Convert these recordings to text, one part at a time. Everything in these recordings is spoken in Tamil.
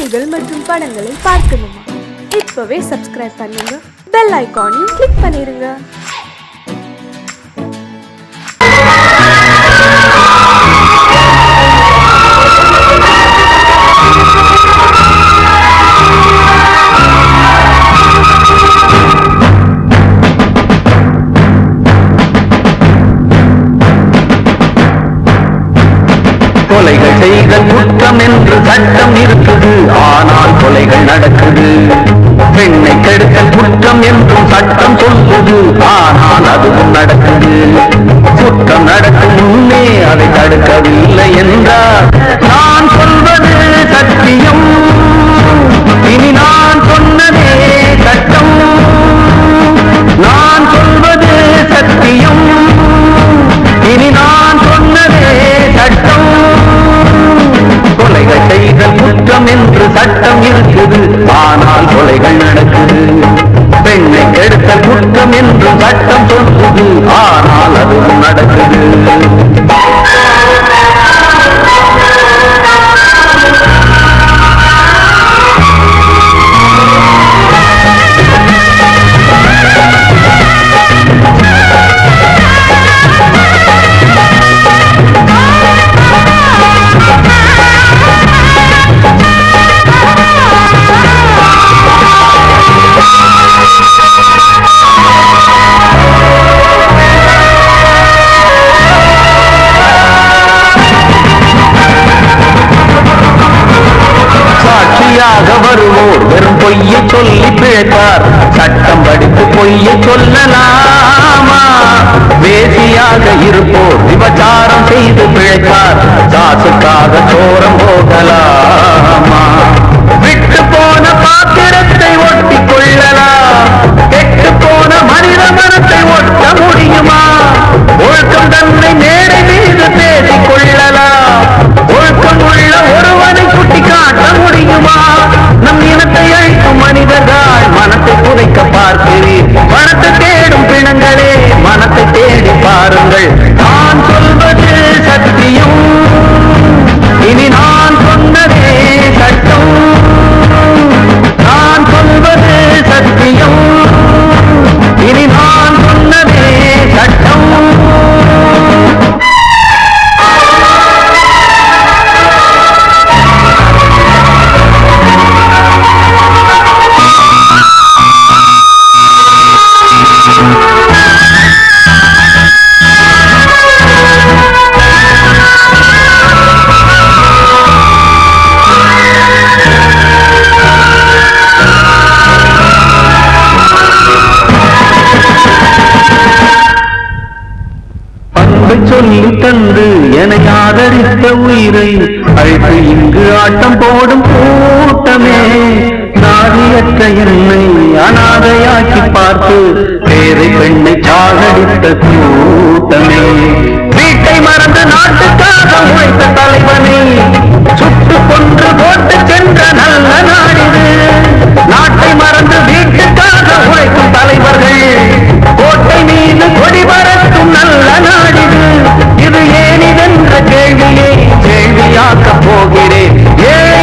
செய்திகள் மற்றும் படங்களை பார்க்கணுமா? இப்பவே சப்ஸ்கிரைப் பண்ணுங்க, பெல் ஐகானையும் கிளிக் பண்ணிருங்க. கொலைகள் செய்தல் குற்றம் என்று சட்டம் இருக்குது, ஆனால் கொலைகள் நடக்குது. பெண்ணை கெடுத்தல் குற்றம் என்றும் சட்டம் சொல்லுது, ஆனால் அதுவும் நடக்குது. குற்றம் நடக்கும் முன்னே அதை தடுக்கவில்லை என்றால் நான் சொல்வது சத்தியம், இனி நான் சொன்னதே சட்டம். நான் சொல்வது சத்தியம், இனி நான் சொன்னதே சட்டம். கொலைகள் செய்தல் குற்றம் என்று சட்டம் இருக்குது, ஆனால் கொலைகள் நடக்குது. பெண்ணை கெடுத்தல் குற்றம் என்று சட்டம் சொல்லுது, ஆனால் அதுவும் நடக்குது. வருவோர் வெறும் பொய்யை சொல்லி பிழைப்பார், சட்டம் படித்து பொய்யை சொல்லலாமா? வேசியாக இருப்போர் விபச்சாரம் செய்து பிழைப்பார், காசுக்காக சோரம் போகலாமா? விட்டு போன பாத்திரத்தை ஒட்டி கொள்ளலாம், கெட்டு போன மனித மனத்தை ஒட்ட முடியுமா? ஒழுக்கம் தன்னை மேடை மீது பேசிக் கொள்ளலாம், ஒழுக்கம் உள்ள ஒருவனை சுட்டி காட்ட முடியுமா? நம் இனத்தை அழிக்கும் மனிதர்கள் மனத்தை புதைக்க பார்க்கிறீர். மனத்தை தேடும் பிணங்களே, மனத்தை தேடி பாருங்கள். நான் சொல்வது சத்தியம், இனி நான் சொன்னதே சட்டம். நான் சொல்வது சத்தியம், இனி நான் சொன்னதே சட்டம். சொல்லி தந்து என ஆதரித்த உயிரை அழைத்து இங்கு ஆட்டம் போடும் கூட்டமே, நாதியற்ற என்னை அனாதையாக்கி பார்த்து பேரை பெண்ணை சாகடித்த கூட்டமே, வீட்டை மறந்து நாட்டுக்காக உழைத்த தலைவனை சுட்டு கொன்று போட்டு சென்ற நல்ல நாடிது. நாட்டை மறந்து வீட்டுக்காக உழைக்கும் தலைவர்கள் கோட்டை மீது கொடி பறக்கும் நல்ல நாடிது. இது ஏனிதென்ற கேள்வியை கேள்வியாக்கப் போகிறேன். ஏழை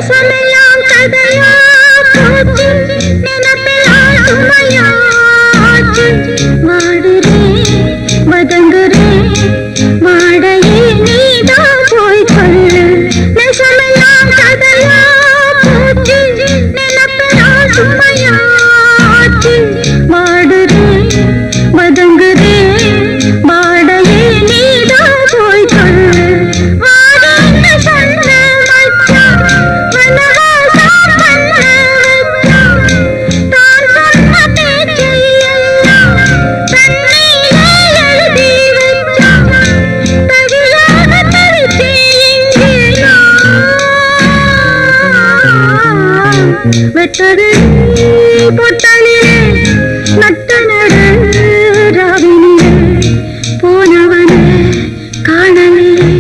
நெசமெல்லாம் கதையா போச்சு நினைப்பெல்லாம் சுமையாச்சு வாடுறேன் வதங்குறேன் வாடையே நீதான் போய் சொல்லு நெசமெல்லாம் கதையா போச்சு நினைப்பெல்லாம் சுமையாச்சு வாடுறேன் வதங்குறேன் வாடையே நீதான் போய் சொல்லு வாடன்னு சொன்ன மச்சான் வனவாசா பண்ண வச்சான் தான் சொன்ன பேச்சை எல்லாம் தண்ணியிலே எழுதி வச்சான் தவியாக தவித்தேன் இங்கே நான் வெட்டது பொட்டலிலே நட்ட நடு ராவினிலே போனவனே காணவில்லை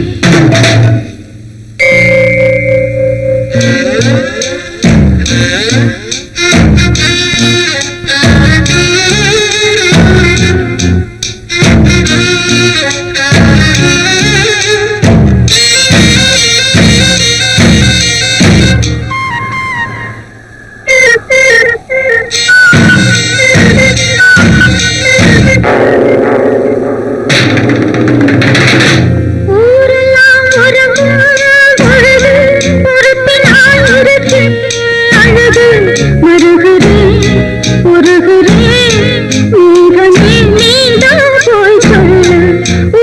ஊரெல்லாம் உறங்கும் பொழுது பொறுப்பினால் இருக்கு அழுது மருகுறேன் உருகுறேன் நீகமே நீதான் போய் சொல்லு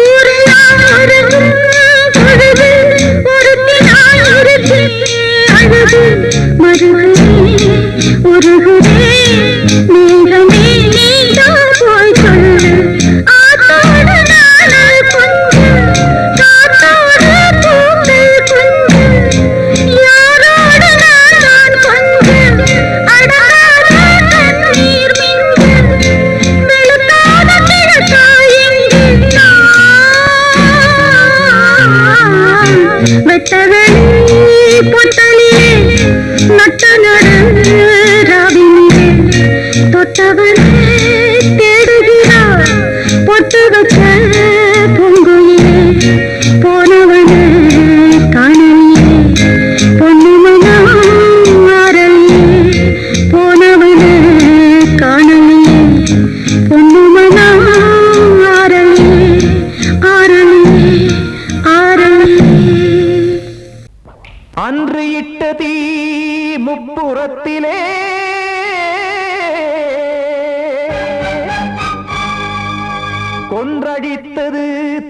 ஊரெல்லாம் உறங்கும் பொழுது பொறுப்பினால் இருக்கு அழுது மருகுறேன் உருகுறேன் நீகமே நீதான் போய் சொல்லு ஆத்தோடு நாள் கொஞ்சம் காத்தோடு பூக்கள் கொஞ்சம் யாரோடு நான் கொஞ்சம் அடராத கண்ணீர் மிஞ்சம் வெளுக்காத கிழக்காய் எங்கே நான் வெட்டவெளி பொட்டலிலே நட்ட நடு ராவினிலே தொட்டவனே தேடுகிறார் பொட்டு வச்ச பூங்குயிலே போனவனே காணலியே பொன்னுமனா ஆரலியே போனவனே காணலியே பொன்னுமனா ஆரலியே ஆரலியே ஆரலியே அன்று இட்ட தீ முப்புறத்திலே கொன்றடித்தது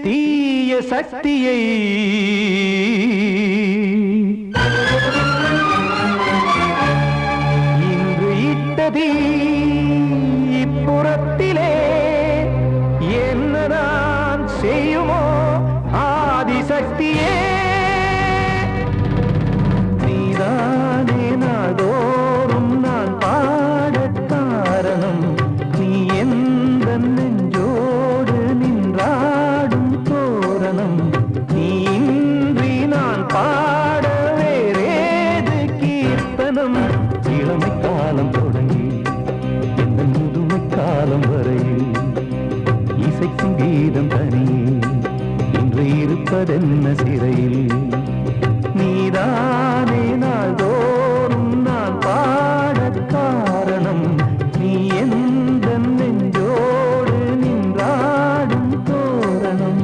தீய சக்தியை இன்று இட்ட தீ இப்புறத்திலே என்னதான் செய்யுமோ ஆதிசக்தியே நீதானே நாள்தோறும் நான் பாடக் காரணம் நீ எந்த நெஞ்சோடு நின்றாடும் தோரணம் நீ இன்றி நான் பாட வேறேது கீர்த்தனம் இளமை காலம் தொடங்கி எந்த முதுமை காலம் வரையில் இசைக்கும் கீதம் தனியே இன்று இருப்பதென்ன சிறையில் நீதானே நாள்தோறும் நான் பாடக் காரணம் நீ எந்த நெஞ்சோடு நின்றாடும் தோரணம்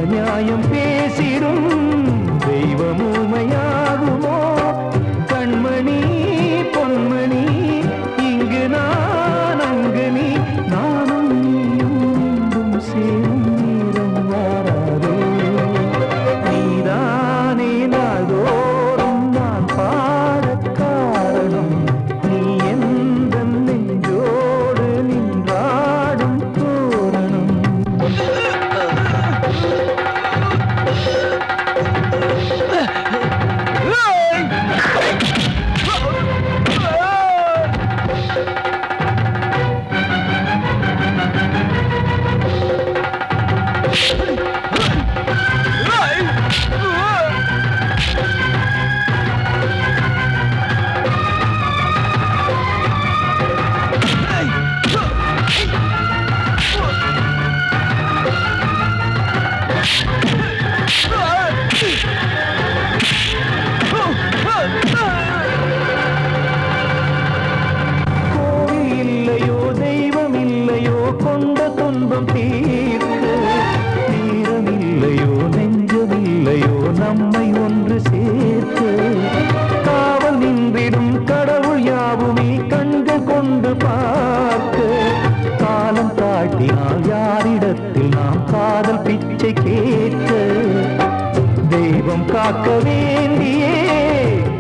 நியாயம் பேசி தெய்வமூமையாகுமோ கண்மணி பொன்மணி இங்கு நான் அங்கு நீ நானும் நீயும் மீண்டும் சேரும் நேரம் வாராதே நீதானே நாள்தோறும் நான் பாடக் காரணம் நீ எந்த நெஞ்சோடு நின்றாடும் தோரணம் கோவில் இல்லையோ தெய்வம் இல்லையோ கொண்ட துன்பம் தீர்க்க நேரம் இல்லையோ நெஞ்சம் இல்லையோ நம்மை ஒன்று சேர்க்க காவல் நின்றிடும் கடவுள் யாவுமே கண்கள் கொண்டு பார்க்க காலம் காட்டினால் யாரிடத்தில் நாம் காதல் பிச்சை கேட்க தெய்வம் காக்க வேண்டியே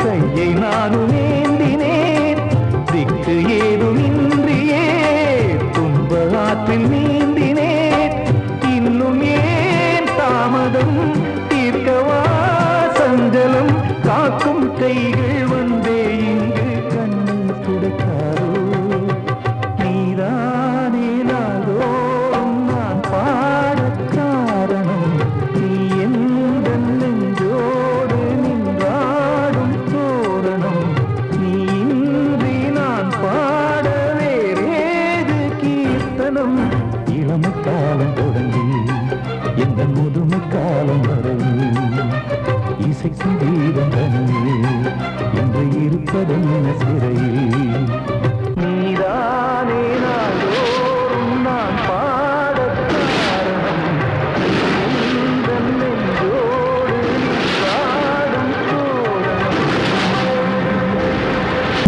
கையை நானும் ஏந்தினேன் திக்கு ஏதுமின்றியே துன்ப ஆற்றில் நீந்தினேன் இன்னும் ஏன் தாமதம் தீர்க்கவா சஞ்சலம் காக்கும் கைகள் வந்தே இங்கு கண்ணீர் துடைக்காரோ நீதானே நாளோறும் நான் பாடக் காரணம் நீ எந்த நெஞ்சோடு நின்றாடும் தோரணம் நீ இன்றி நான் பாட வேறேது கீர்த்தனம் இளமை காலம் தொடங்கி எந்த முதுமை காலம் வரை இசைக்கு வீரம் தனியே என்று இருப்பதென்ன சிறையில் நீதானே நாளோறும் நான் பாடக் காரணம் எந்த நெஞ்சோடு நின்றாடும் தோரணம்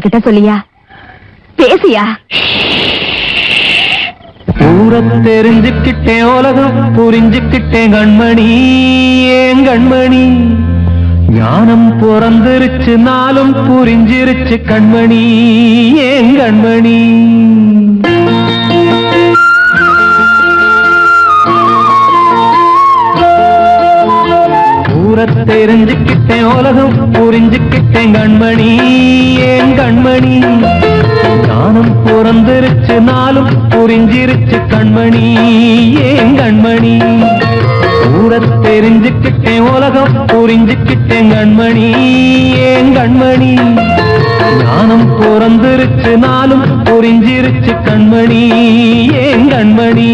கிட்ட சொல்லியா பேசியா ஊரத் தெரிஞ்சுக்கிட்டேன் உலகம் புரிஞ்சுக்கிட்டேன் கண்மணி ஏன் கண்மணி ஞானம் பிறந்திருச்சு நாளும் புரிஞ்சிருச்சு கண்மணி ஏன் கண்மணி ஊரத் தெரிஞ்சுக்கிட்டேன் உலகம் புரிஞ்சுக்கிட்டேன் கண்மணி ஏன் கண்மணி ஞானம் பிறந்திருச்சு நாளும் புரிஞ்சிருச்சு கண்மணி ஏன் கண்மணி ஊரத் தெரிஞ்சுக்கிட்டேன் உலகம் புரிஞ்சுக்கிட்டேன் கண்மணி ஏன் கண்மணி ஞானம் பிறந்திருச்சு நாளும் புரிஞ்சிருச்சு கண்மணி ஏன் கண்மணி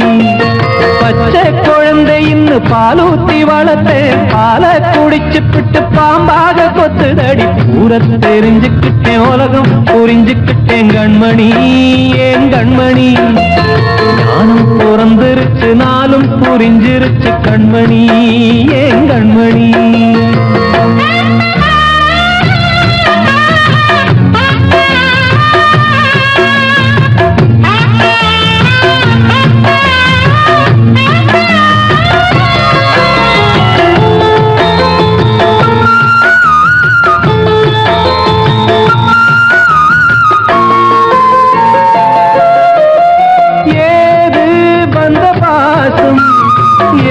பச்சை குழந்தை இன்னும் பாலூத்தி வளர்த்தேன் பாலை குடிச்சு பிட்டு பாம்பாக கொத்துதடி ஊரத் தெரிஞ்சுக்கிட்டேன் உலகம் புரிஞ்சுக்கிட்டேன் கண்மணி ஏன் கண்மணி ஞானம் பிறந்திருச்சு நாளும் புரிஞ்சிருச்சு கண்மணி ஏன் கண்மணி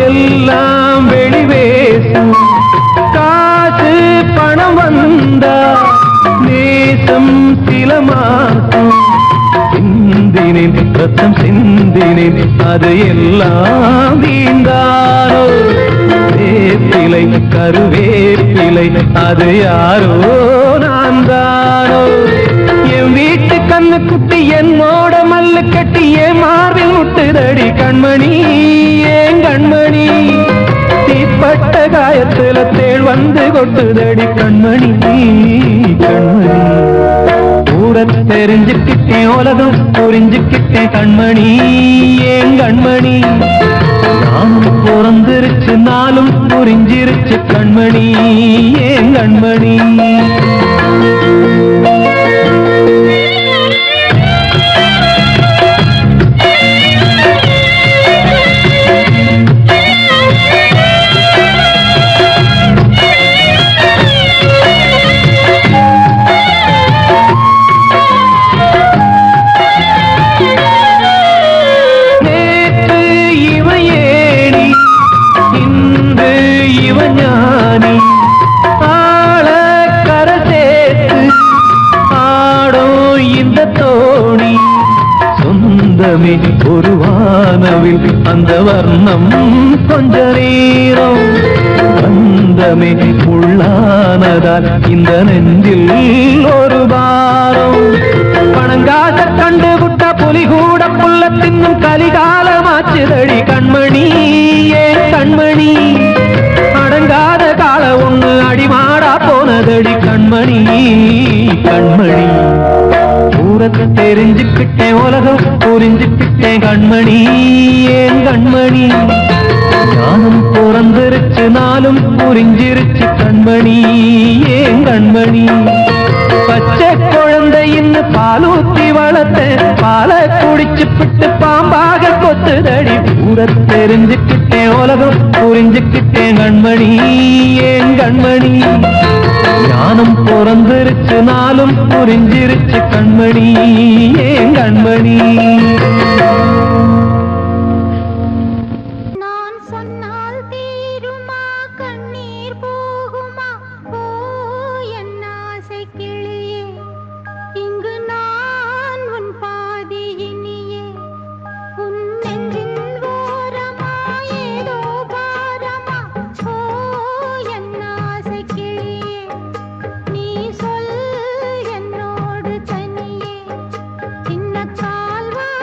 எல்லாம் வெளிவேசும் காசு பணம் வந்தா நேசம் சில மாசம் சிந்தினேன் ரத்தம் சிந்தினேன் அது எல்லாம் வீந்தாரோ வேப்பிலை கருவேப்பிலை அது யாரோ நான் தானோ என் வீட்டு கண்ணு குட்டி என்னோட மல்லு கட்டி என் மார்பில் முட்டுதடி கண்மணி ஏன் கண்மணி தீப்பட்ட காயத்துல தேள் வந்து கொட்டுதடி கண்மணி கண்மணி ஊரத் தெரிஞ்சுக்கிட்டேன் உலகம் புரிஞ்சுக்கிட்டேன் கண்மணி ஏன் கண்மணி நானும் பிறந்திருச்சு நாளும் புரிஞ்சிருச்சு கண்மணி ஏன் கண்மணி ஒரு வானவில் அந்த வர்ணம் கொஞ்ச நேரம் பந்தமே உள்ளானதால் இந்த நெஞ்சில் ஒரு பாரம் பணங்காச கண்டு விட்ட புலி கூட புல்ல தின்னும் கலிகாலமாச்சுதடி கண்மணி ஏன் கண்மணி அடங்காத கால ஒண்ணு அடிமாடா போனதடி கண்மணி கண்மணி ஊரத்தை தெரிஞ்சுக்கிட்டேன் உலகம் புரிஞ்சுக்கிட்டேன் கண்மணி ஏன் கண்மணி ஞானம் பிறந்திருச்சு நாளும் புரிஞ்சிருச்சு கண்மணி ஏன் கண்மணி பச்சை குழந்தையின்னு பாலூத்தி வளர்த்த பாலை குடிச்சு பிட்டு பாம்பாக கொத்துதடி ஊரத்தை தெரிஞ்சுக்கிட்டேன் உலகம் புரிஞ்சுக்கிட்டேன் கண்மணி ஏன் கண்மணி ஞானம் பிறந்திருச்சு நாளும் புரிஞ்சிருச்சு கண்மணி ஏன் கண்மணி நான் சொன்னால் தீருமா கண்ணீர் போகுமா ஓ என் ஆசை கிளியே இங்கு நான் உன் பாதி இனியே உன் நெஞ்சின் ஓரமா ஏதோ பாரமா ஓ என் ஆசை கிளியே நீ சொல் என்னோடு தனியே சின்ன கால்வாய்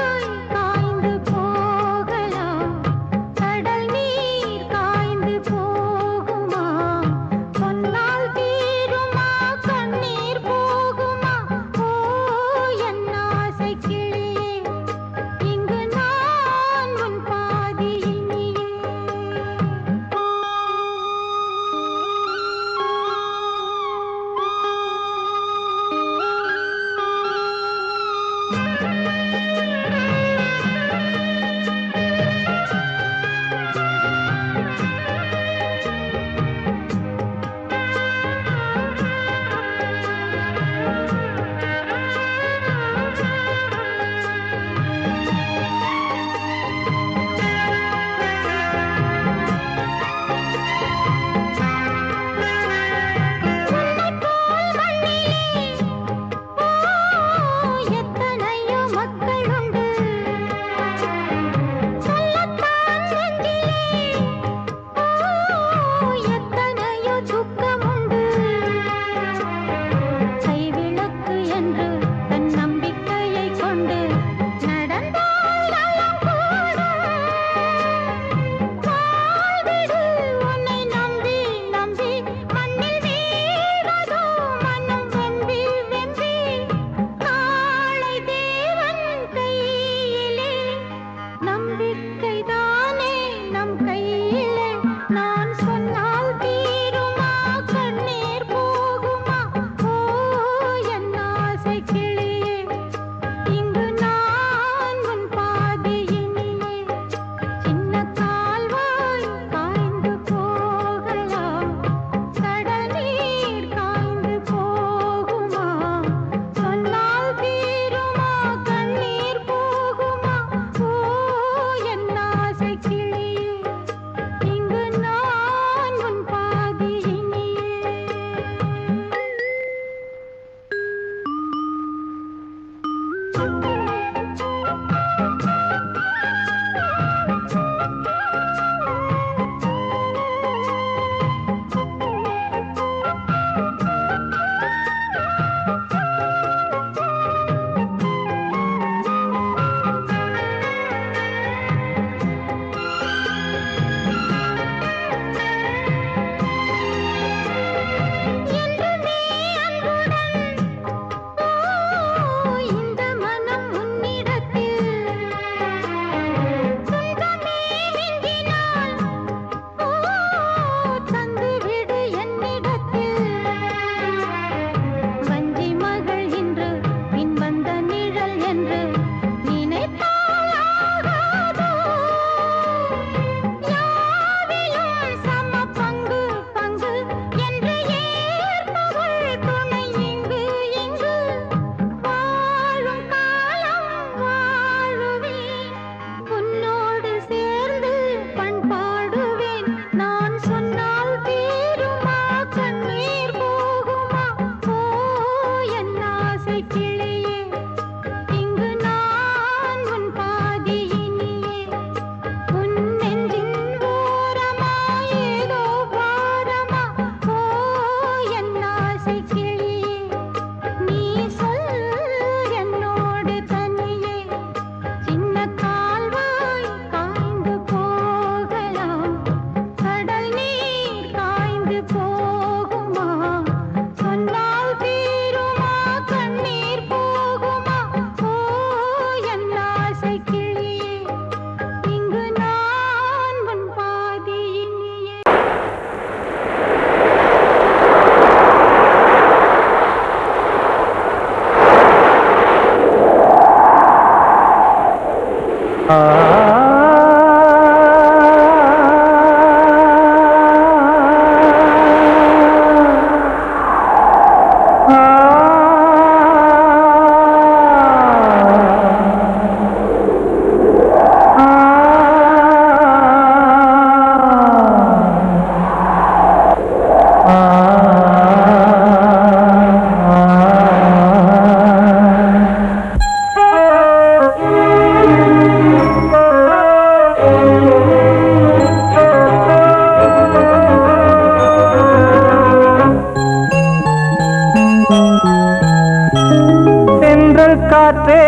காற்றே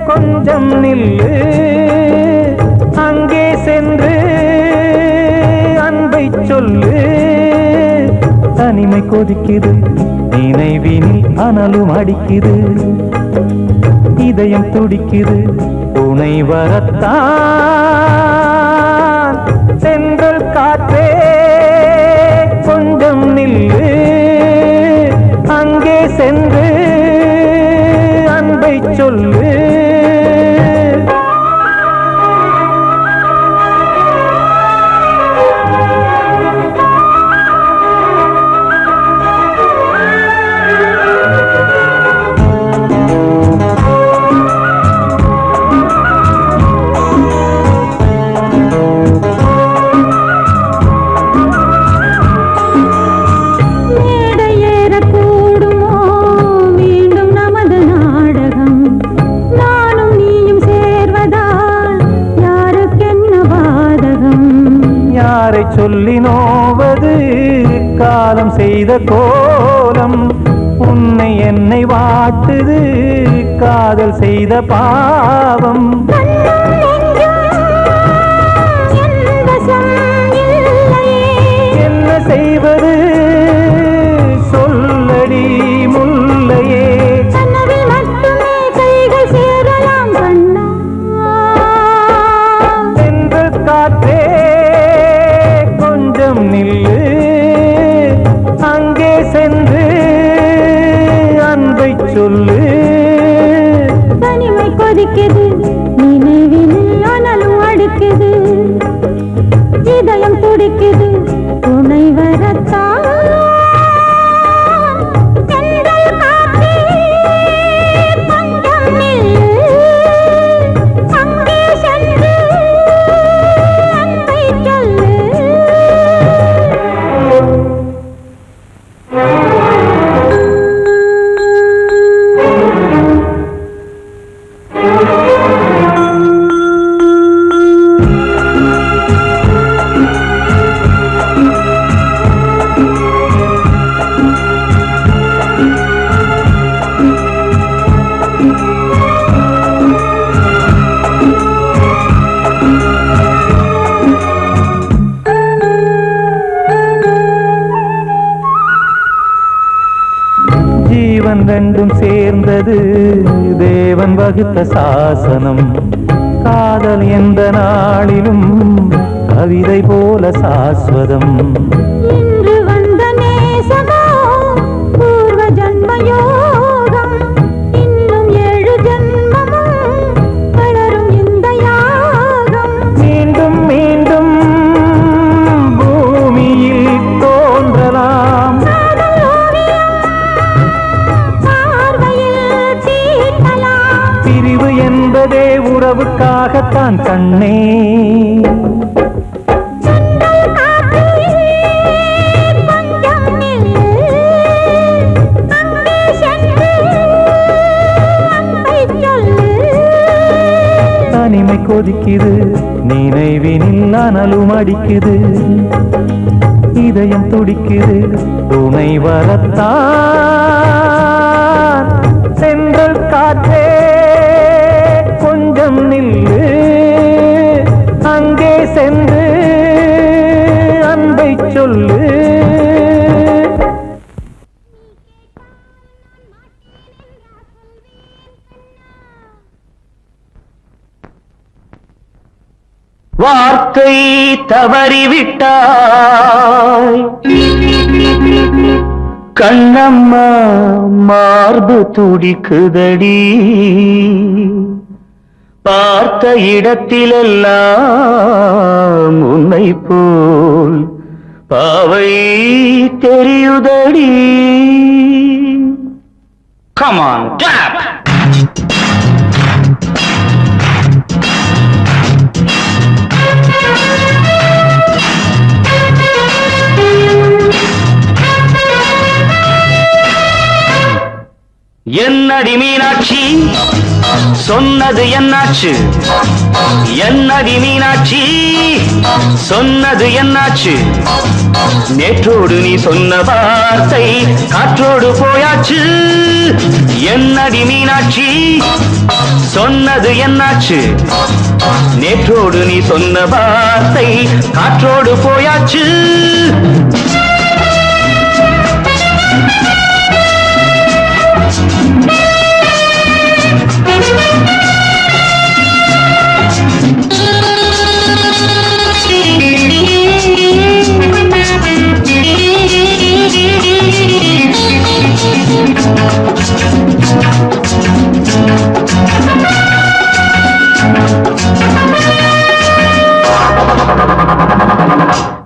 கொஞ்சம் நில்லு, அங்கே சென்று அன்பை சொல்லு. தனிமை கொதிக்குது, நினைவினில் அனலும் அடிக்குது, இதயம் துடிக்குது, துணை வரத்தான். சென்றல் காற்றே கொஞ்சம் நில்லு, அங்கே சென்று அன்பை சொல்லு. சொல்லி நோவது காலம் செய்த கோலம், உன்னை என்னை வாட்டுது காதல் செய்த பாவம். என்ன செய்வது சொல்லடி முல்லையே, சென்ற காற்றே நில்லு, அங்கே சென்று அன்பை சொல்லு. தனிமை கொதிக்குது, நினைவினில் அனலும் அடிக்குது, இதயம் துடிக்குது, துணை வரத்தான். ரெண்டும் சேர்ந்தது தேவன் வகுத்த சாசனம். காதல் எந்த நாளிலும் கவிதை போல சாஸ்வதம். இன்று வந்த நேசமோ பூர்வ ஜன்ம யோகம், இன்னும் 7 ஜன்மமும் வளரும் இந்த யாகம். மீண்டும் மீண்டும் பூமியில் தோன்றலாம், பிரிவு என்பதே உறவுக்காகத்தான் கண்ணே. தனிமை கொதிக்குது, நினைவினில் அனலும் அடிக்குது, இதயம் துடிக்குது, துணை வரத்தான். சென்றல் காற்றே கொஞ்சம் நில்லு, அங்கே சென்று அன்பை சொல்லு. வார்த்தை தவறிவிட்டாய் கண்ணம்மா, மார்பு துடிக்குதடி, பார்த்த இடத்திலெல்லாம் உன்னை போல் பாவை தெரியுதடி. Come on, clap! என்னடி மீனாட்சி சொன்னது என்னாச்சு? என்னடி மீனாட்சி சொன்னது என்னாச்சு? நேற்றோடு நீ சொன்ன வார்த்தை காற்றோடு போயாச்சு. என்னடி மீனாட்சி சொன்னது என்னாச்சு? நேற்றோடு நீ சொன்ன வார்த்தை காற்றோடு போயாச்சு.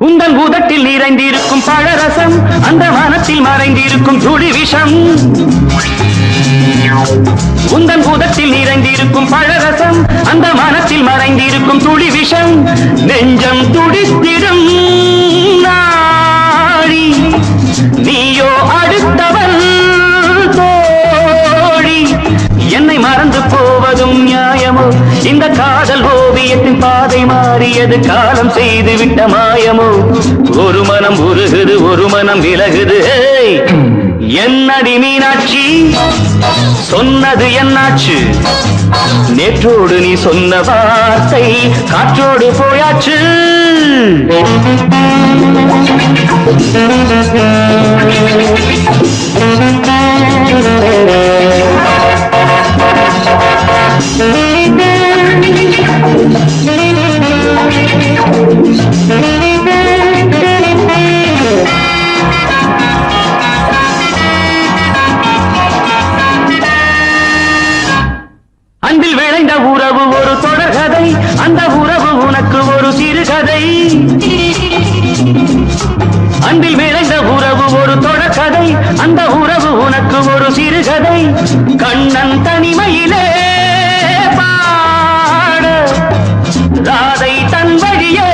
உந்தன் பூதத்தில் நிறைந்திருக்கும் பழரசம், அந்த வானத்தில் மறைந்திருக்கும் துளி விஷம். உந்தன் பூதத்தில் நிறைந்திருக்கும் பழரசம், அந்த வானத்தில் மறைந்திருக்கும் துளி விஷம். நெஞ்சம் துடித்திடும் நாடி, நீயோ அடுத்தவன் தோழி. என்னை மறந்து போவதும் நியாயமோ? இந்த காதல் ஓவியத்தின் பாதை மாறியது, காலம் செய்து விட்ட மாயமோ? ஒரு மனம் உருகுது, ஒரு மனம் விலகுது. என்னடி மீனாட்சி சொன்னது என்னாச்சு? நேற்றோடு நீ சொன்ன வார்த்தை காற்றோடு போயாச்சு. அன்பில் விளைந்த உறவு ஒரு தொடர்கதை, அந்த உறவு உனக்கு ஒரு சிறுகதை. அன்பில் விளைந்த உறவு ஒரு தொடர்கதை, அந்த உறவு உனக்கு ஒரு சிறுகதை. கண்ணன் தனிமையிலே பாட, ராதை தன் வழியே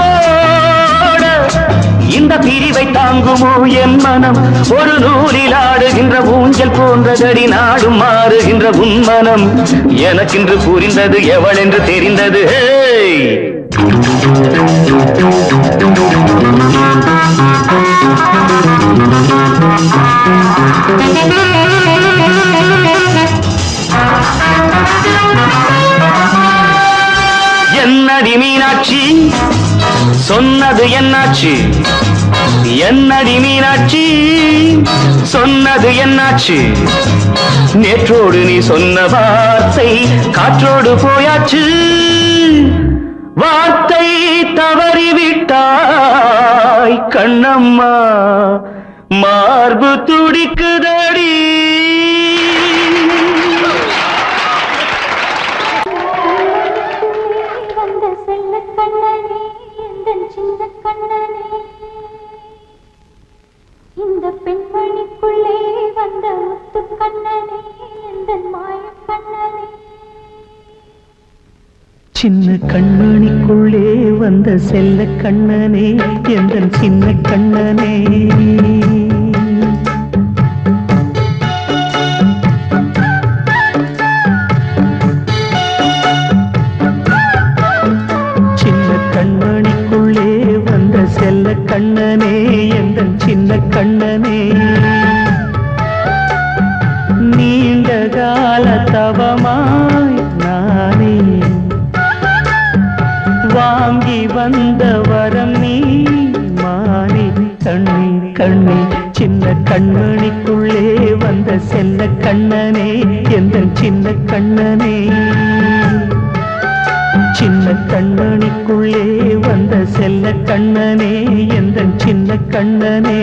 ஓட. இந்த பிரிவை தாங்குமோ என் மனம்? ஒரு நூலில் ஆடுகின்ற ஊஞ்சல் போன்றதடி, நாடும் மாறுகின்ற உன்மனம். எனக்கென்று புரிந்தது எவள் என்று தெரிந்தது. என்னடி மீனாட்சி சொன்னது என்னாச்சு? என்னடி மீனாட்சி சொன்னது என்னாச்சு? நேற்றோடு நீ சொன்ன வார்த்தை காற்றோடு போயாச்சு. வார்த்தை தவறிவிட்டாய் கண்ணம்மா, மார்பு துடிக்குதடி. வந்த செல்ல கண்ணனே, எந்தன் சின்ன கண்ணனே, இந்த பெண்மணிக்குள்ளே வந்த முத்து கண்ணனே, எந்தன் மாய கண்ணனே. சின்ன கண்மணிக்குள்ளே வந்த செல்ல கண்ணனே, எந்தன் சின்ன கண்ணனே. சின்ன கண்மணிக்குள்ளே வந்த செல்ல கண்ணனே, எந்தன் சின்ன கண்ணனே. நீண்ட கால தவமாய் நானே வாங்கி வந்த வரம் நீ மானே. கண்ணே கண்ணே சின்ன கண்மணிக்குள்ளே வந்த செல்ல கண்ணனே, எந்தன் சின்ன கண்ணனே. சின்ன கண்மணிக்குள்ளே வந்த செல்ல கண்ணனே, எந்தன் சின்ன கண்ணனே.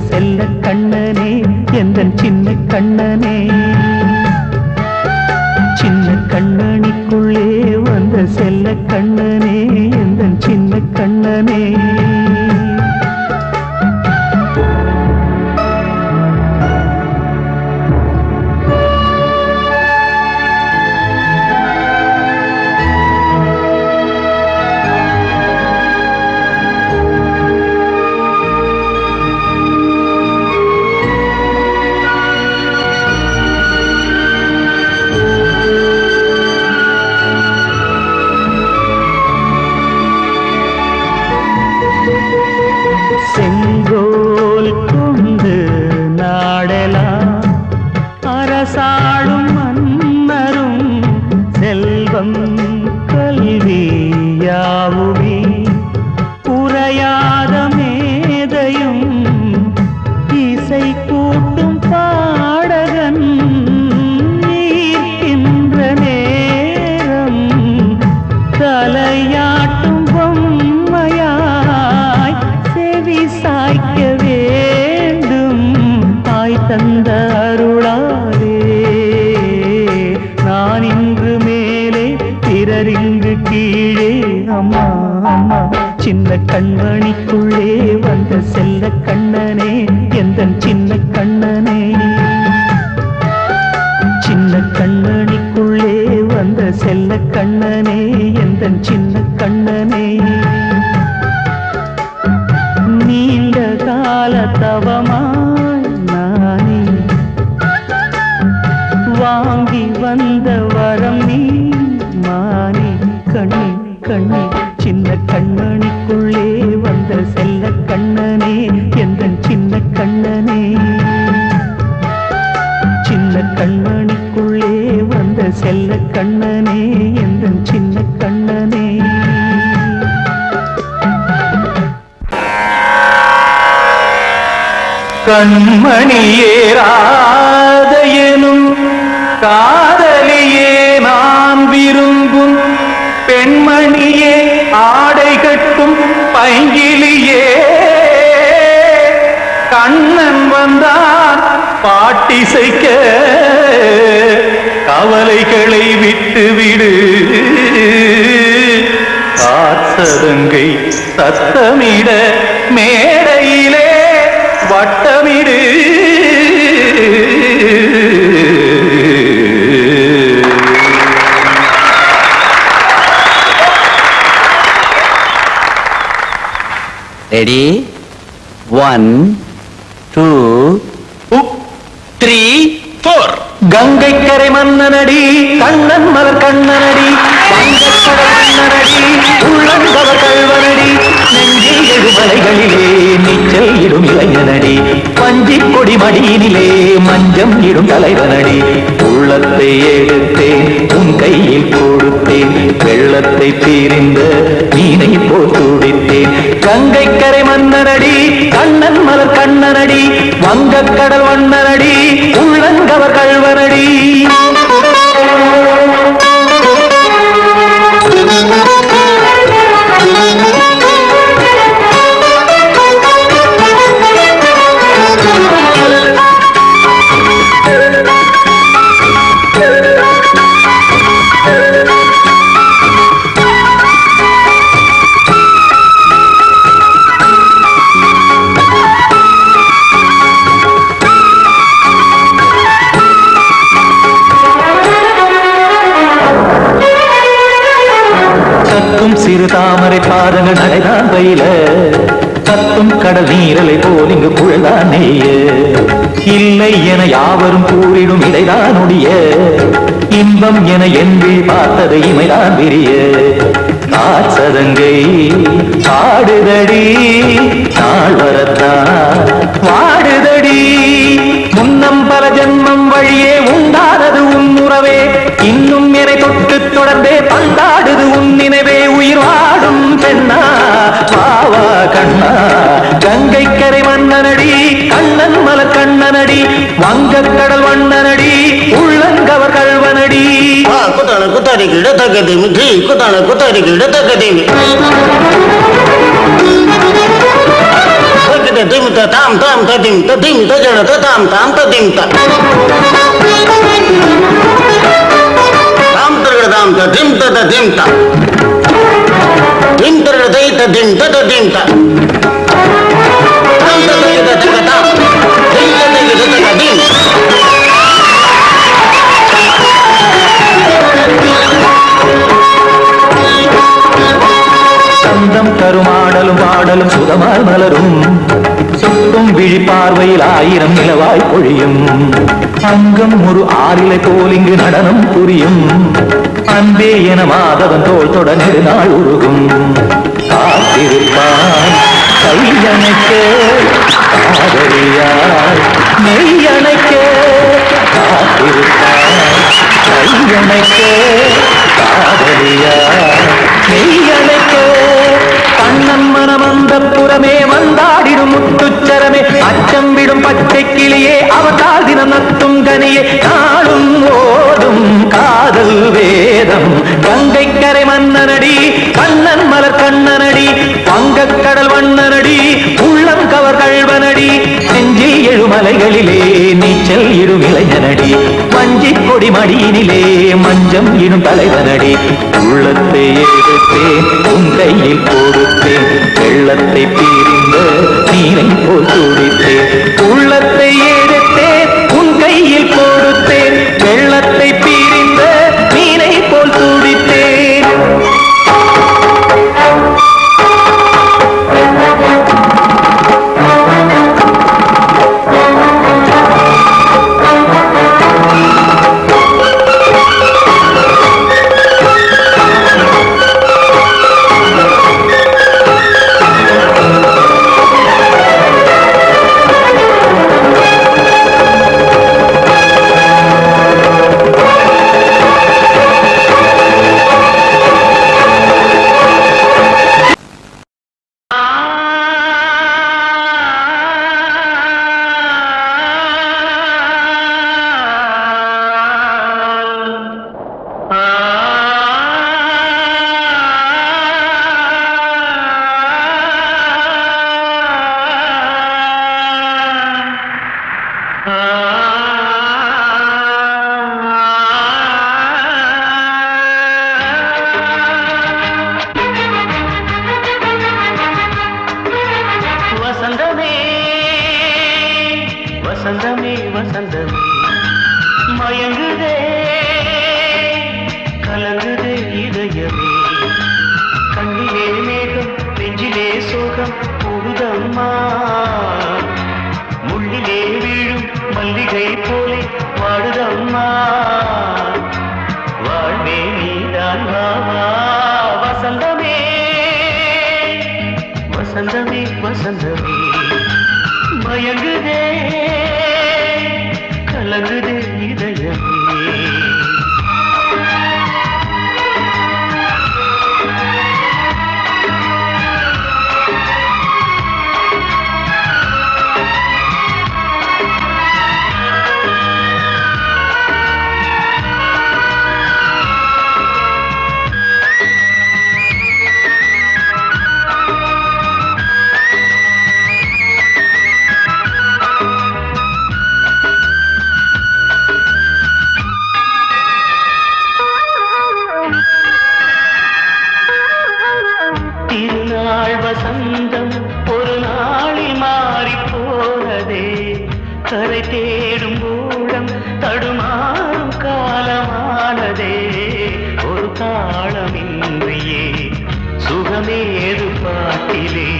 செல்ல கண்ணனே எந்தன் சின்ன கண்ணனே சின்ன கண்ணனிக்குள்ளே வந்த செல்ல கண்ணனே எந்தன் சின்ன கண்ணனே செங்கோல் கொண்டு நாடலாம் அரசாளும் மன்னரும் செல்வம் கல்வியாவுமே குறையாத மேதையும் இசை கூட்டும் பாடகன் ஈர்க்கின்ற நேரம் தலையாட்டும் பொம்மையாய் செவி சாய்க்க வேண்டும் தாய் தந்த அருளாலே நான் இன்று மேலே பிறரிங்கு கீழே அம்மா அம்மா சின்ன கண்மணிக்குள்ளே வந்த செல்ல கண்ணனே எந்தன் சின்ன கண்ணனே சின்ன கண்ணனிக்குள்ளே வந்த செல்ல கண்ணனே எந்தன் சின்ன கண்ணனே நீண்ட கால தவமாய் நானே வாங்கி வந்த வரம் நீ மானே கண்ணே கண்ணே சின்ன கண்ணனிக்குள்ளே வந்த செல்ல கண்ணனே எந்தன் சின்ன கண்ணனே சின்ன கண்ணனிக்குள்ளே வந்த செல்ல கண்ணனே எந்தன் சின்ன கண்ணனே கண்மணியேராத எனும் காதலியே நான் விரும்பும் பெண்மணியே ஆடை கட்டும் பைங்கிலியே கண்ணன் வந்தான் பாட்டிசைக்க கவலைகளை விட்டுவிடு காசதங்கை சத்தமிட மேடையிலே வட்டமிடு ரெடி 1 2 3 4 கங்கை கரை மன்னனடி கண்ணன் மலர் கண்ணனடி வங்கக்கடல் மன்னனடி உள்ளங்கவர் கல்வனடி நெஞ்சில் எழுமலைகளிலே நீச்சல் இடும் இளைஞனடி பஞ்சி கொடி மடியினிலே மஞ்சம் இடும் தலைவனடி உள்ளத்தை எடுத்தேன் உன் கையில் கொடுத்தேன் வெள்ளத்தை தீரிந்த மீனை போல் துடித்தேன் கங்கை கரை மன்னனடி கண்ணன் மலர் கண்ணனடி வங்கக்கடல் வண்ணனடி உள்ளங்கவர் கல்வனடி சிறு தாமரை பாதங்கள் நடைதான் பயில கத்தும் கடல் நீரலை போல் இங்கு புழதான் நெய்ய இல்லை என யாவரும் கூறிடும் இடைதான் ஒடிய இன்பம் என என்று பார்த்தது இமைதான் விரிய காசதங்கை பாடுதடி நாள் வரத்தான் வாடுதடி முன்னம் பல ஜென்மம் வழியே உண்டானது உன் உறவே இன்னும் என்னை தொட்டு தொடர்ந்தே பந்தாடுது உன் நினைவே உயிர் வாடும் பெண்ணா பாவா கண்ணா கங்கை கரை மன்னனடி கண்ணன் மலர் கண்ணனடி வங்கக்கடல் வண்ணனடி உள்ளங்கவர் கல்வனடி குத்தான குத்தாரி கிட தக்கதேமி குத்தான குத்தாரி கிட தக்கதேமி ta tam tam ta dim ta jada ta tam tam ta dim ta tam targa tam ta dim ta dim ta dim targa dai ta dim ta dim ta tam ta dai ta tam dim ta dai ta dim சந்தம் கருமாடலும் பாடலும் சுகமாய் மலரும் சொட்டும் விழி பார்வையில் 1000 நிலவாய் பொழியும் அங்கம் ஒரு ஆறிலை போல் இங்கு நடனம் புரியும் அன்பே என மாதவன் தோள் தொட நெடுநாள் உருகும் காத்திருப்பான் கையணைக்க காதலியார் மெய்யணைக்க காத்திருப்பான் கையணைக்க காதலியார் மெய்யணைக்க கண்ணன் மனமந்த புறமே வந்தாடிடும் முத்துச்சரமே அச்சம் விடும் பச்சை கிளியே அவதால் தினம் நத்தும் கனியே நாளும் ஓடும் காதல் வேதம் கங்கை கரை மன்னனடி கண்ணன் மலர் கண்ணனடி வங்கக் கடல் வண்ணனடி உள்ளம் கவர் கழ்வனடி நெஞ்சில் எழுமலைகளிலே நீச்சல் இடும் இளைஞனடி வஞ்சிக் கொடி மடியினிலே மஞ்சம் இடும் தலைவனடி உள்ளத்தை எடுத்தேன் உன் கையில் கொடுத்தேன் வெள்ளத்தை பிரிந்த நீரை போல் துடித்தேன் உள்ளத்தை எடுத்தேன் உன் கையில் கொடுத்தேன் வெள்ளத்தை பிரிந்த நீரை போல் துடித்தேன் வசந்தமே வசந்தமே மயங்குதே கலங்குதே இதயமே கண்ணிலே மேகம் நெஞ்சிலே சோகம் கூடுதம்மா முள்ளிலே வீழும் மல்லிகை போலே வாடுதம்மா வாழ்வே நீதான் வாவா வசந்தமே வசந்தமே வசந்தமே மயங்குதே கலங்குதே இதயமே திருநாள் வசந்தம் ஒரு நாளில் மாறி போனதே கரை தேடும் ஊழம் தடுமாறும் காலமானதே ஒரு தாளமின்றியே சுகமேது பாட்டிலே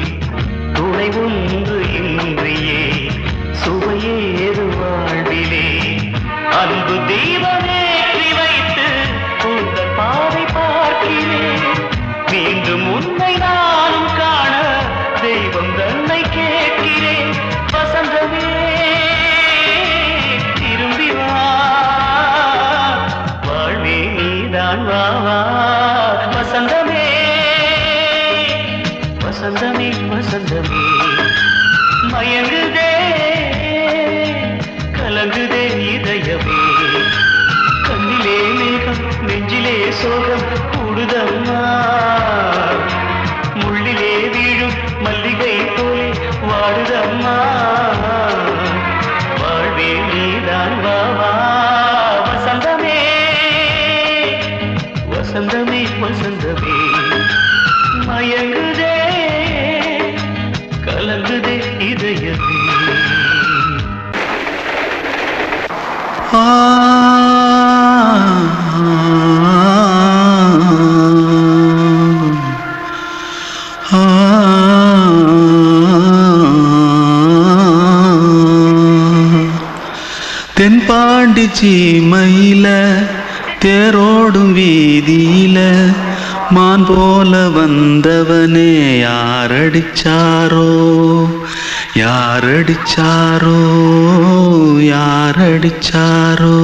துணை ஒன்று இன்றியே சுவையேது வாழ்விலே அன்பு தீபமேற்றி வைத்து உங்கள் பாதை பார்க்கிறேன் மீண்டும் உன்னை நானும் காண தெய்வம் தன்னை கேட்கிறேன் வசந்தமே திரும்பி வா வாழ்வே நீதான் வா வா வசந்தமே வசந்தமே வசந்தமே மயங்குதே கலங்குதே இதயமே ஆ தென்பாண்டி சீமையில தேரோடும் வீதியில மான் போல வந்தவனே யாரடிச்சாரோ யாரடிச்சாரோ யாரடிச்சாரோ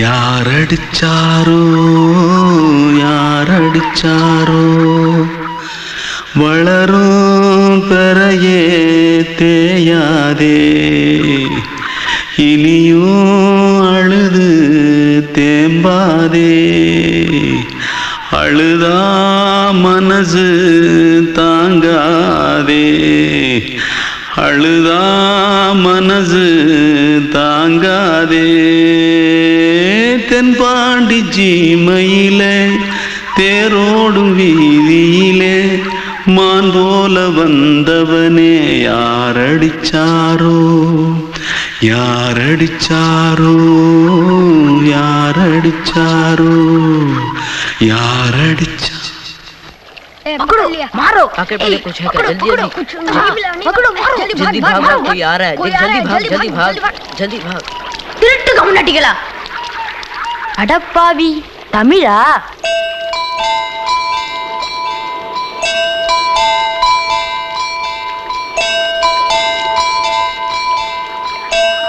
யாரடிச்சாரோ யாரடிச்சாரோ வளரும் பெறையே தேயாதே இனியும் அழுது தேம்பாதே அழுதா மனசு தாங்காதே அழுதா மனசு தாங்காதே தென்பாண்டி சீமையிலே தேரோடும் வீதியிலே மான் போல வந்தவனே யாரடிச்சாரோ யாரடிச்சாரோ யாரடிச்சாரோ யாரடிச்சா मारो आके पहले कुछ है क्या जल्दी जल्दी जल्दी भाग भाग कोई आ रहा है जल्दी भाग जल्दी भाग திருட்டு கம்யூனிட்டிகளா அடப்பாவி தமிழா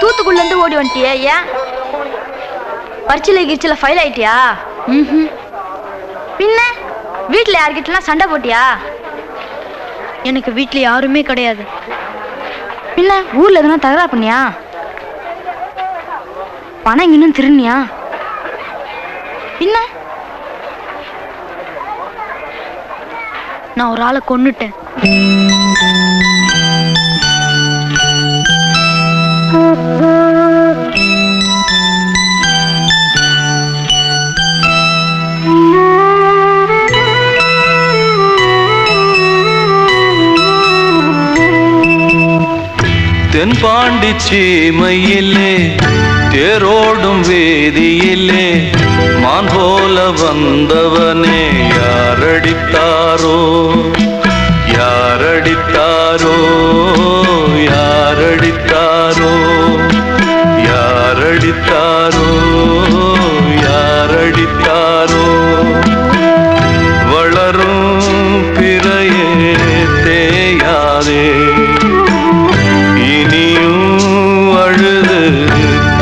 தூத்துக்குள்ள இருந்து ஓடி வந்துட்டியா ஏன் பரிச்சையில கிரிச்சில ஃபைல் ஆயிட்டியா பின்ன வீட்டுல யார்கிட்டலாம் சண்டை போட்டியா எனக்கு வீட்டுல யாருமே கிடையாது பின்ன ஊர்ல எதுனா தகராறு பண்ணியா பணம் இன்னும் திருநியா பின்ன நான் ஒரு ஆளை கொன்னுட்டேன் தென்பாண்டி சீமையிலே தேரோடும் வேதியிலே மான் போல வந்தவனே யாரடித்தாரோ யாரடித்தாரோ யாரடித்தாரோ யாரடித்தாரோ யாரடித்தாரோ வளரும் பிறையே தேயாதே இனியும் அழுது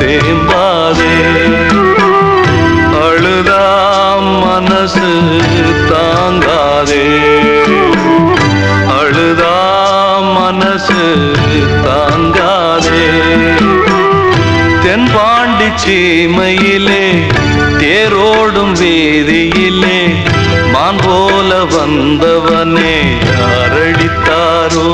தேம்பாதே அழுதா மனசு தாங்காதே அழுதா மனசு தாங்காதே தென்பாண்டி சீமையிலே தேரோடும் வீதியிலே மான் போல வந்தவனே யாரடித்தாரோ